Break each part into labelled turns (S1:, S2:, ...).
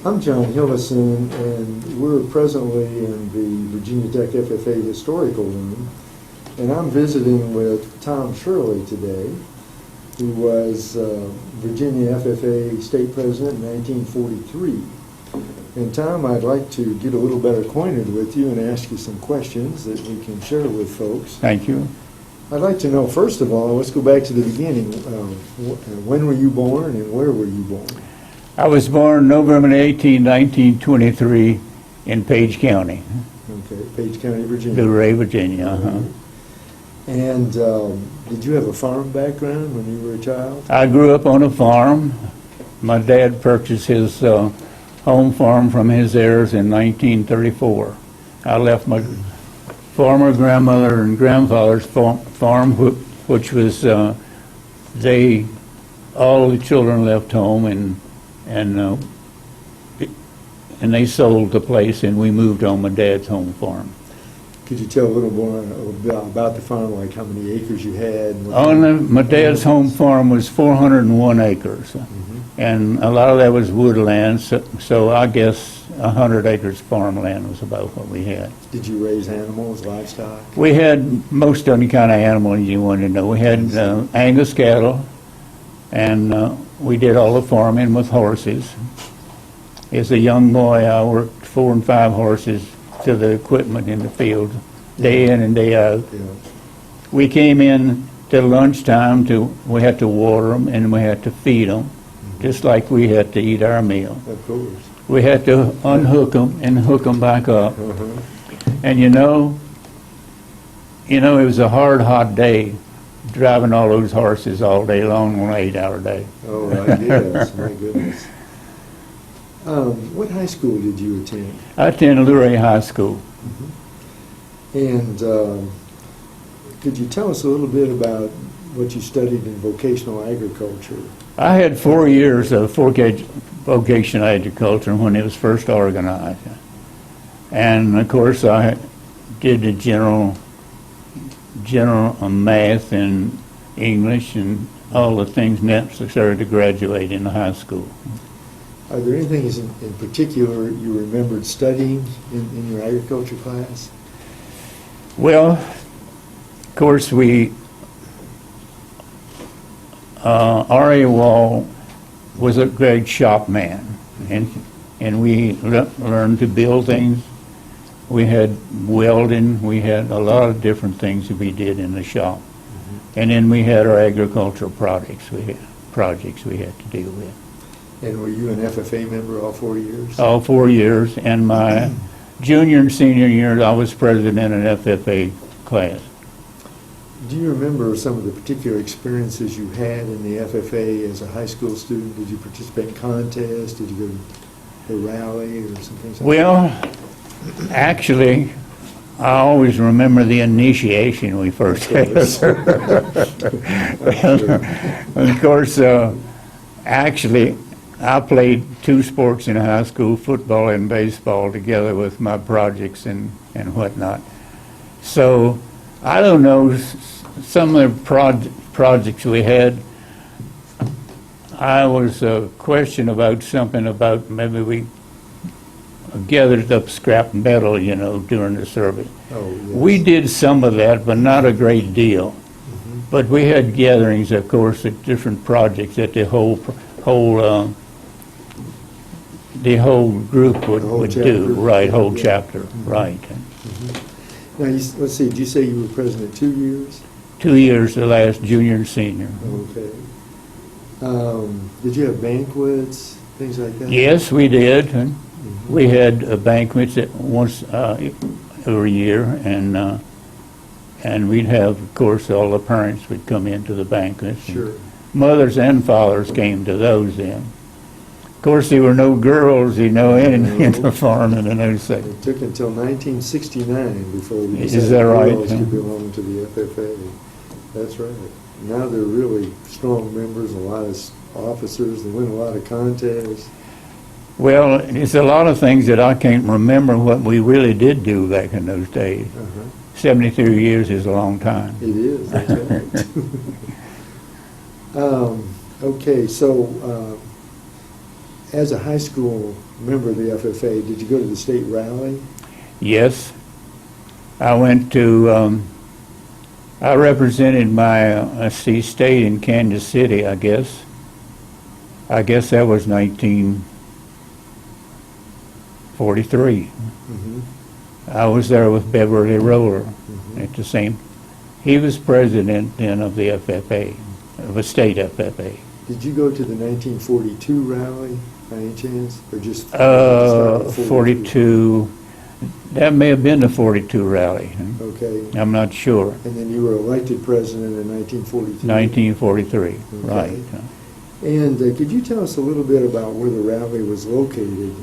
S1: I'm John Hillison, and we're presently in the Virginia Tech FFA Historical Room, and I'm visiting with Tom Shirley today, who was Virginia FFA State President in 1943. And Tom, I'd like to get a little better acquainted with you and ask you some questions that we can share with folks.
S2: Thank you.
S1: I'd like to know, first of all, let's go back to the beginning. When were you born and where were you born?
S2: I was born November 18, 1923 in Page County.
S1: Okay, Page County, Virginia.
S2: Luray, Virginia.
S1: And did you have a farm background when you were a child?
S2: I grew up on a farm. My dad purchased his home farm from his heirs in 1934. I left my former grandmother and grandfather's farm, which was all the children left home, and they sold the place, and we moved on my dad's home farm.
S1: Could you tell a little more about the farm, like how many acres you had?
S2: My dad's home farm was 401 acres, and a lot of that was woodland, so I guess 100 acres farmland was about what we had.
S1: Did you raise animals, livestock?
S2: We had most any kind of animal you wanted to know. We had Angus cattle, and we did all the farming with horses. As a young boy, I worked 4 and 5 horses to the equipment in the field, day in and day out.
S1: Yeah.
S2: We came in to lunchtime, we had to water them and we had to feed them, just like we had to eat our meal.
S1: Of course.
S2: We had to unhook them and hook them back up. And you know, it was a hard, hot day driving all those horses all day long on an 8-hour day.
S1: Oh, I guess. My goodness. What high school did you attend?
S2: I attended Luray High School.
S1: And could you tell us a little bit about what you studied in vocational agriculture?
S2: I had 4 years of vocational agriculture when it was first organized. And of course I did the general math and English and all the things necessary to graduate in the high school.
S1: Are there any things in particular you remembered studying in your agriculture class?
S2: Well, of course R.A. Wall was a great shopman, and we learned to build things. We had welding, we had a lot of different things that we did in the shop. And then we had our agricultural projects we had to deal with.
S1: And were you an FFA member all 4 years?
S2: All 4 years, and my junior and senior years I was president in an FFA class.
S1: Do you remember some of the particular experiences you had in the FFA as a high school student? Did you participate in contests? Did you go to a rally or something like that?
S2: Well, actually, I always remember the initiation we first had. Of course, actually, I played 2 sports in high school, football and baseball, together with my projects and whatnot. So, I don't know, some of the projects we had, I was questioned about something about maybe we gathered up scrap metal, during the service.
S1: Oh, yes.
S2: We did some of that, but not a great deal. But we had gatherings, of course, at different projects that the whole group would do, right, whole chapter, right.
S1: Now, let's see, did you say you were president 2 years?
S2: 2 years, the last junior and senior.
S1: Okay. Did you have banquets, things like that?
S2: Yes, we did. And we had banquets once every year, and we'd have, of course, all the parents would come into the banquets.
S1: Sure.
S2: Mothers and fathers came to those then. Of course, there were no girls, in the farm and in those things.
S1: It took until 1969 before we
S2: Is
S1: decided
S2: that right?
S1: girls could belong to the FFA. That's right. Now they're really strong members, a lot of officers, they win a lot of contests.
S2: Well, it's a lot of things that I can't remember what we really did do back in those days. 73 years is a long time.
S1: It is, that's right. Okay, so as a high school member of the FFA, did you go to the state rally?
S2: Yes. I went to, I represented my state in Kansas City, I guess. I guess that was 1943.
S1: Mm-hmm.
S2: I was there with Beverly Roller at the same. He was president then of the FFA, of a state FFA.
S1: Did you go to the 1942 rally by any chance, or just start with
S2: 42. That may have been the 42 rally.
S1: Okay.
S2: I'm not sure.
S1: And then you were elected president in 1943.
S2: 1943,
S1: Okay.
S2: right.
S1: And could you tell us a little bit about where the rally was located?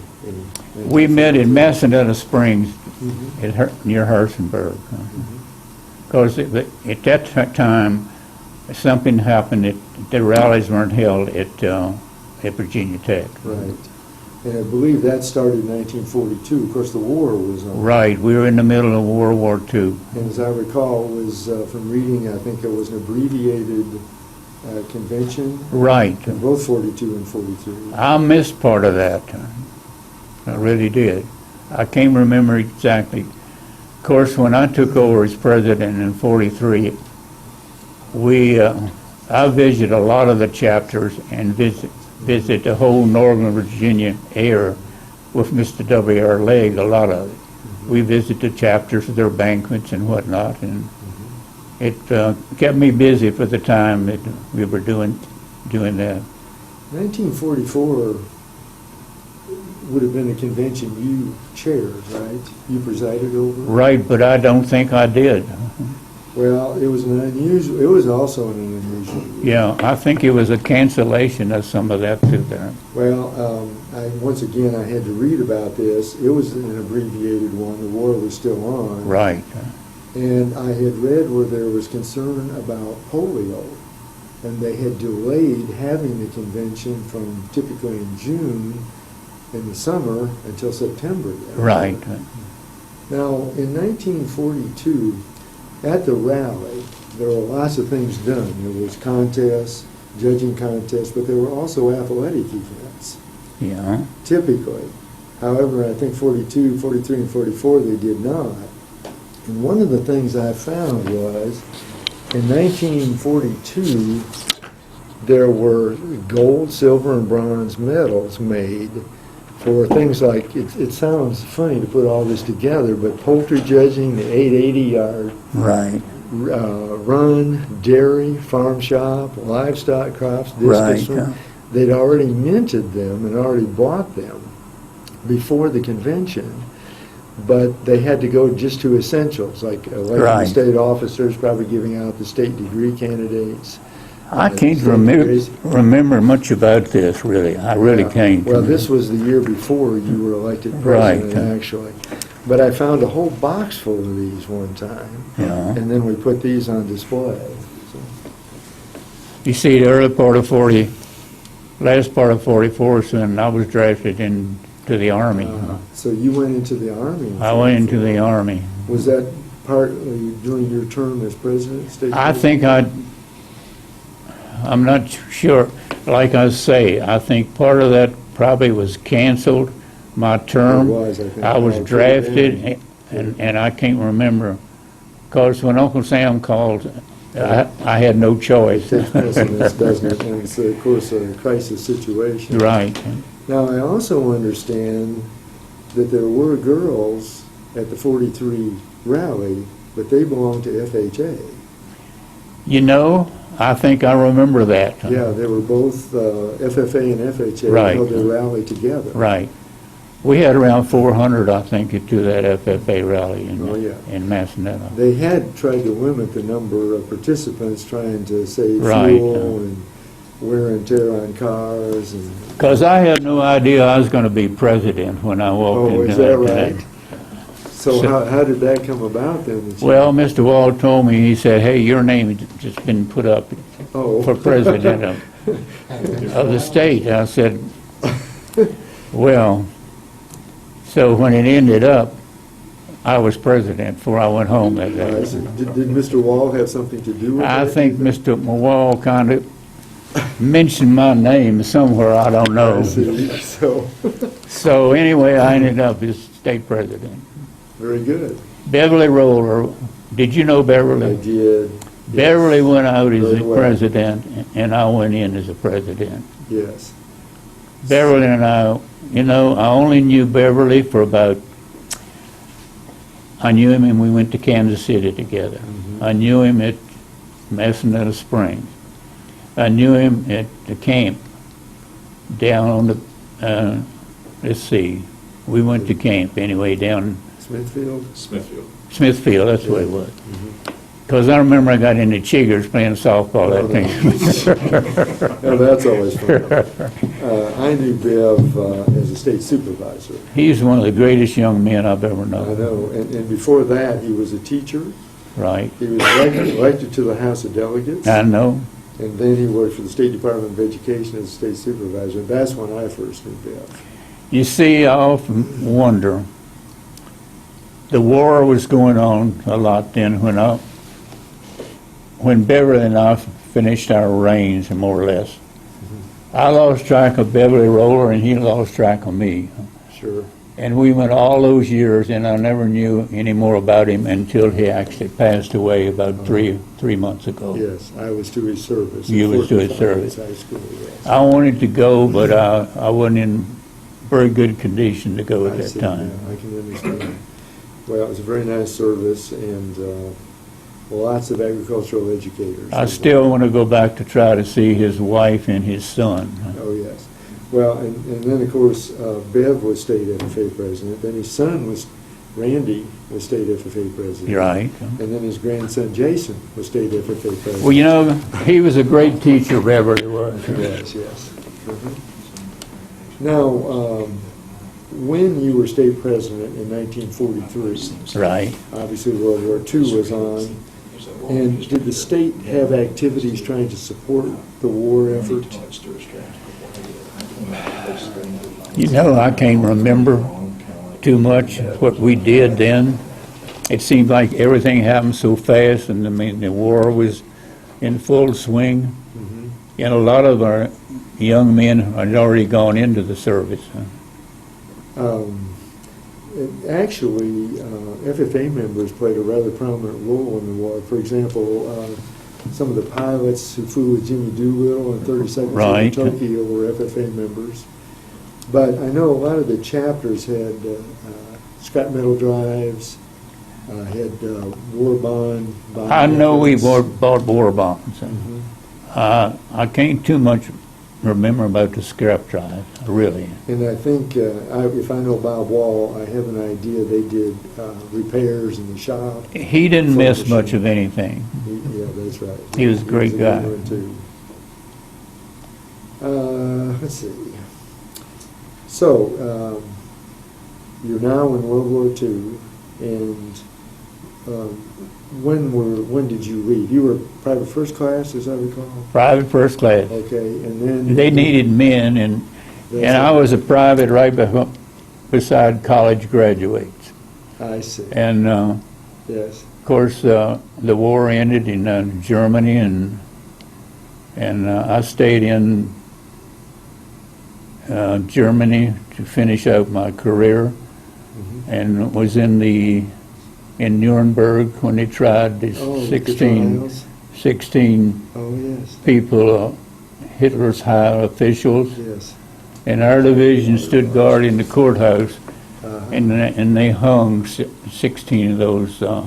S2: We met in Massanutten Springs
S1: Mm-hmm.
S2: near Harrisonburg. Because at that time, something happened that the rallies weren't held at Virginia Tech.
S1: Right. And I believe that started in 1942. Of course, the war was on.
S2: Right. We were in the middle of World War II.
S1: And as I recall, it was from reading, I think it was an abbreviated convention.
S2: Right.
S1: In both 42 and 43.
S2: I missed part of that. I really did. I can't remember exactly. Of course, when I took over as president in 43, I visited a lot of the chapters and visit the whole Northern Virginia area with Mr. W.R. Legg, a lot of it. We visit the chapters, their banquets and whatnot, and it kept me busy for the time that we were doing that.
S1: 1944 would have been a convention you chaired, right? You presided over?
S2: Right, but I don't think I did.
S1: Well, it was it was also an unusual year.
S2: Yeah, I think it was a cancellation of some of that too there.
S1: Well, once again, I had to read about this. It was an abbreviated one. The war was still on.
S2: Right.
S1: And I had read where there was concern about polio, and they had delayed having the convention from typically in June in the summer until September.
S2: Right.
S1: Now, in 1942, at the rally, there were lots of things done. There was contests, judging contests, but there were also athletic events,
S2: Yeah.
S1: typically. However, I think 42, 43, and 44, they did not. And one of the things I found was, in 1942, there were gold, silver, and bronze medals made for things like, it sounds funny to put all this together, but poultry judging, the 880-yard
S2: Right.
S1: run, dairy, farm shop, livestock crops, discus
S2: Right.
S1: swim. They'd already minted them and already bought them before the convention, but they had to go just to essentials, like electing
S2: Right.
S1: state officers, probably giving out the state degree candidates.
S2: I can't remember much about this, really. I really can't.
S1: Well, this was the year before you were elected president,
S2: Right.
S1: actually. But I found a whole box full of these one time,
S2: Yeah.
S1: and then we put these on display. So,
S2: You see, the early part of last part of 44 is when I was drafted into the Army.
S1: so you went into the Army. in
S2: I went into
S1: 44.
S2: the Army.
S1: Was that partly during your term as president? State
S2: I
S1: president?
S2: think I'm not sure. Like I say, I think part of that probably was canceled, my term.
S1: It was, I think.
S2: I was
S1: Oh,
S2: drafted, and I can't remember. Because when Uncle Sam called, I had no choice.
S1: It takes precedence, doesn't it? And it's, of course, a crisis situation.
S2: Right.
S1: Now, I also understand that there were girls at the 43 rally, but they belonged to FHA.
S2: You know, I think I remember that.
S1: Yeah, they were both FFA and FHA
S2: Right.
S1: held their rally together.
S2: Right. We had around 400, I think, to that FFA rally
S1: Oh, yeah.
S2: in Massanutten.
S1: They had tried to limit the number of participants, trying to save
S2: Right.
S1: fuel and wear and tear on cars. And
S2: Because I had no idea I was going to be president when I walked into
S1: is that
S2: that.
S1: right? So how did that come about then? that you-
S2: Well, Mr. Wall told me, he said, hey, your name has just been put up for president of the state. I said, well, so when it ended up, I was president before I went home that
S1: I
S2: day.
S1: see. Did Mr. Wall have something to do with
S2: I
S1: that?
S2: think Mr. Wall kind of mentioned my name somewhere, I don't know.
S1: I see. So,
S2: So anyway, I ended up as state president.
S1: very good.
S2: Beverly Roller, did you know
S1: I
S2: Beverly?
S1: did.
S2: Beverly went out as
S1: Right
S2: the
S1: away.
S2: president, and I went in as a president.
S1: Yes.
S2: Beverly and I, I only knew Beverly for I knew him and we went to Kansas City together. I knew him at Massanutten Springs. I knew him at the camp down on the, let's see, we went to camp anyway down
S1: Smithfield?
S2: Smithfield, that's what it was. Because I remember I got into Chiggers playing softball that thing.
S1: No, that's always fun. I knew Bev as a state supervisor.
S2: He's one of the greatest young men I've ever
S1: I
S2: known.
S1: know. And before that, he was a teacher.
S2: Right.
S1: He was elected to the House of Delegates.
S2: I know.
S1: And then he worked for the State Department of Education as a state supervisor. And that's when I first knew Bev.
S2: You see, I often wonder, the war was going on a lot then when Beverly and I finished our reigns, more or less. I lost track of Beverly Roller and he lost track of me.
S1: Sure.
S2: And we went all those years and I never knew any more about him until he actually passed away about three months ago.
S1: Yes, I was to his service.
S2: You was to his service.
S1: High school, yes.
S2: I wanted to go, but I wasn't in very good condition to go at
S1: I
S2: that
S1: see,
S2: time.
S1: yeah, I can understand. Well, it was a very nice service and lots of agricultural educators.
S2: I still want to go back to try to see his wife and his son.
S1: Oh, yes. Well, and then, of course, Bev was state FFA president. Then his son Randy was state FFA president.
S2: You're right.
S1: And then his grandson, Jason, was state FFA president.
S2: Well, he was a great teacher, Beverly was.
S1: Yes, yes. Now, when you were state president in 1943,
S2: Right.
S1: obviously World War II was on, and did the state have activities trying to support the war effort?
S2: I can't remember too much what we did then. It seemed like everything happened so fast, and the war was in full swing. And a lot of our young men had already gone into the service.
S1: Actually, FFA members played a rather prominent role in the war. For example, some of the pilots who flew with Jimmy Doolittle and 32nd
S2: Right.
S1: Tokyo were FFA members. But I know a lot of the chapters had scrap metal drives, had war bond.
S2: I know we
S1: efforts.
S2: bought war bonds. I can't too much remember about the scrap drive, really.
S1: And I think, if I know Bob Wall, I have an idea they did repairs in the shop.
S2: He didn't miss much of anything.
S1: Yeah, that's right.
S2: He was a great guy.
S1: good one, too. Let's see. So, you're now in World War II, and when did you leave? You were private first class, as I recall?
S2: Private first class.
S1: Okay, and then...
S2: They needed men, and I was a private right beside college graduates.
S1: I see.
S2: And,
S1: Yes.
S2: of course, the war ended in Germany, and I stayed in Germany to finish out my career, and was in Nuremberg when they tried the
S1: Oh,
S2: 16
S1: Oh, yes.
S2: people, Hitler's high officials,
S1: Yes.
S2: and our division stood guard in the courthouse,
S1: Uh-huh.
S2: and they hung 16 of those
S1: Yes.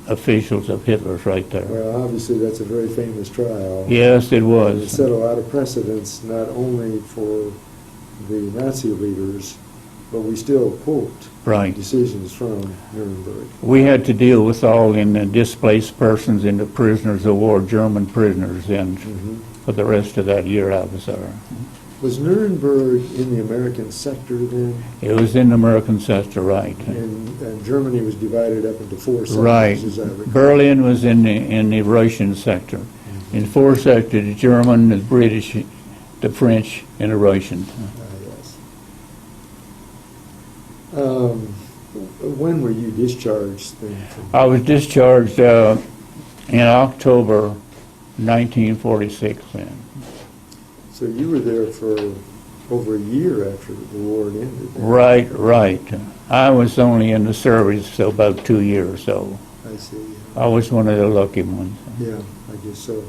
S2: officials of Hitler's right there.
S1: Well, obviously, that's a very famous trial.
S2: Yes, it
S1: And it
S2: was.
S1: set a lot of precedents, not only for the Nazi leaders, but we still quote
S2: Right.
S1: decisions from Nuremberg.
S2: We had to deal with all the displaced persons and the prisoners of war, German prisoners, and for the rest of that year I was there.
S1: Was Nuremberg in the American sector then?
S2: It was in the American sector, right.
S1: And Germany was divided up into four sectors,
S2: Right.
S1: as I recall.
S2: Berlin was in the Russian sector. In four sectors, the German, the British, the French, and the Russians.
S1: Yes. When were you discharged then?
S2: I was discharged in October 1946 then.
S1: So you were there for over a year after the war had ended.
S2: Right, right. I was only in the service so about 2 years, so
S1: I see.
S2: I was one of the lucky ones.
S1: Yeah, I guess so.